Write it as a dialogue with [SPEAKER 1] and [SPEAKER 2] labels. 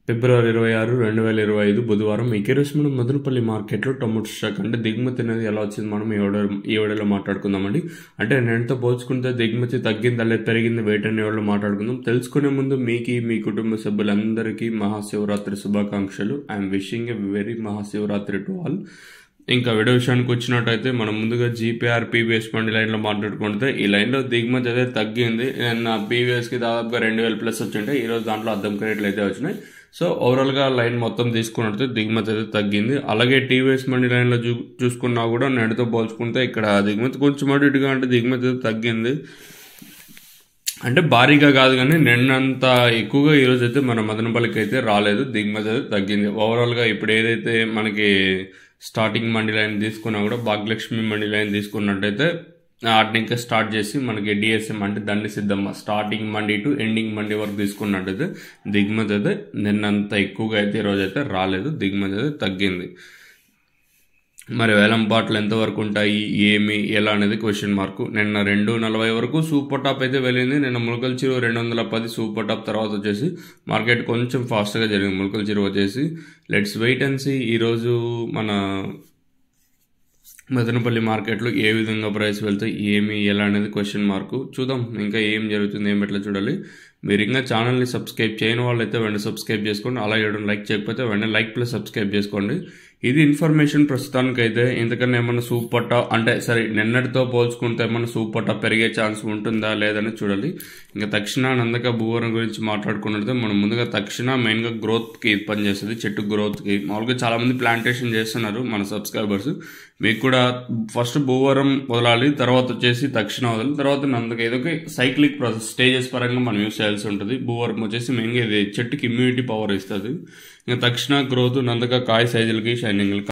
[SPEAKER 1] ఫిబ్రవరి 26, 2025 బుధవారం ఈరోజు మదనపల్లి మార్కెట్లో టొమాటో స్టాక్ అంటే దిగుమతి అనేది ఎలా వచ్చింది మనం ఈ వీడియోలో మాట్లాడుకుందామండి. అంటే నేనుతో పోల్చుకుంటే దిగుమతి తగ్గింది లేదా పెరిగింది వెయిట్ అనే వీడియోలో మాట్లాడుకుందాం. తెలుసుకునే ముందు మీ కుటుంబ సభ్యులందరికీ మహాశివరాత్రి శుభాకాంక్షలు. I'm wishing a very Mahashivratri to all. ఇంకా వీడియో విషయానికి వచ్చినట్టయితే మనం ముందుగా జీపీఆర్ పీవీఎస్ మండి లైన్లో మాట్లాడుకుంటే ఈ లైన్లో దిగుమతి అయితే తగ్గింది. నిన్న పీవీఎస్కి దాదాపుగా 2000 ప్లస్ వచ్చింటాయి. ఈరోజు దాంట్లో అద్దం రేట్లు అయితే వచ్చినాయి. సో ఓవరాల్గా లైన్ మొత్తం తీసుకున్నట్టు దిగుమతి అయితే తగ్గింది. అలాగే టీవీఎస్ మండి లైన్లో చూసుకున్నా కూడా నేటితో పోల్చుకుంటే ఇక్కడ దిగుమతి కొంచెం అటు ఇటుగా అంటే దిగుమతి అయితే తగ్గింది. అంటే భారీగా కాదు కానీ నిన్నంత ఎక్కువగా ఈరోజు అయితే మన మదనపల్లికి అయితే రాలేదు, దిగుమతి అయితే తగ్గింది. ఓవరాల్గా ఇప్పుడు ఏదైతే మనకి స్టార్టింగ్ మండి లైన్ తీసుకున్నా కూడా భాగ్యలక్ష్మి మండి లైన్ తీసుకున్నట్టయితే వాటిని ఇంకా స్టార్ట్ చేసి మనకి డిఎస్ఎం అంటే దండి సిద్ధమ్మ స్టార్టింగ్ మండి టు ఎండింగ్ మండి వరకు తీసుకున్నట్టయితే దిగుమతి అయితే నిన్నంత ఎక్కువగా అయితే ఈరోజు అయితే రాలేదు, దిగుమతి అయితే తగ్గింది. మరి వేలం పాటలు ఎంతవరకు ఉంటాయి ఏమి ఎలా అనేది క్వశ్చన్ మార్కు. నిన్న 240 వరకు సూపర్ టాప్ అయితే వెళ్ళింది. నిన్న ములకల చెరువు 210 సూపర్ టాప్ తర్వాత వచ్చేసి మార్కెట్ కొంచెం ఫాస్ట్గా జరిగింది. ములకల చెరువు వచ్చేసి లెట్స్ వెయిట్ అండ్ సీ ఈరోజు మన మదనపల్లి మార్కెట్లో ఏ విధంగా ప్రైస్ వెళ్తే ఏమి ఎలా అనేది క్వశ్చన్ మార్కు. చూద్దాం ఇంకా ఏం జరుగుతుంది ఏం ఎట్లా చూడాలి. మీరు ఇంకా ఛానల్ని సబ్స్క్రైబ్ చేయని వాళ్ళైతే వెంటనే సబ్స్క్రైబ్ చేసుకోండి. అలాగే లైక్ చేయకపోతే వెంటనే లైక్ ప్లస్ సబ్స్క్రైబ్ చేసుకోండి. ఇది ఇన్ఫర్మేషన్ ప్రస్తుతానికైతే. ఎందుకన్నా ఏమన్నా సూపర్ టాప్ అంటే సరే నిన్నటితో పోల్చుకుంటే ఏమన్నా సూపర్ టాప్ పెరిగే ఛాన్స్ ఉంటుందా లేదని చూడాలి. ఇంకా తక్షణ నందక భూవరం గురించి మాట్లాడుకున్నట్లయితే మనం ముందుగా తక్షణ మెయిన్గా గ్రోత్కి పనిచేస్తుంది, చెట్టు గ్రోత్కి. మామూలుగా చాలామంది ప్లాంటేషన్ చేస్తున్నారు మన సబ్స్క్రైబర్స్. మీకు కూడా ఫస్ట్ భూవరం వదలాలి, తర్వాత వచ్చేసి తక్షణ వదలాలి, తర్వాత నందక ఏదో ఒక సైక్లిక్ ప్రాసెస్ స్టేజెస్ పరంగా మనం యూస్ చేయాల్సి ఉంటుంది. భూవరం వచ్చేసి మెయిన్గా ఇది చెట్టుకి ఇమ్యూనిటీ పవర్ ఇస్తుంది. ఇంకా తక్షణ గ్రోత్ నందక కాయ సైజులకి షైనింగ్లకి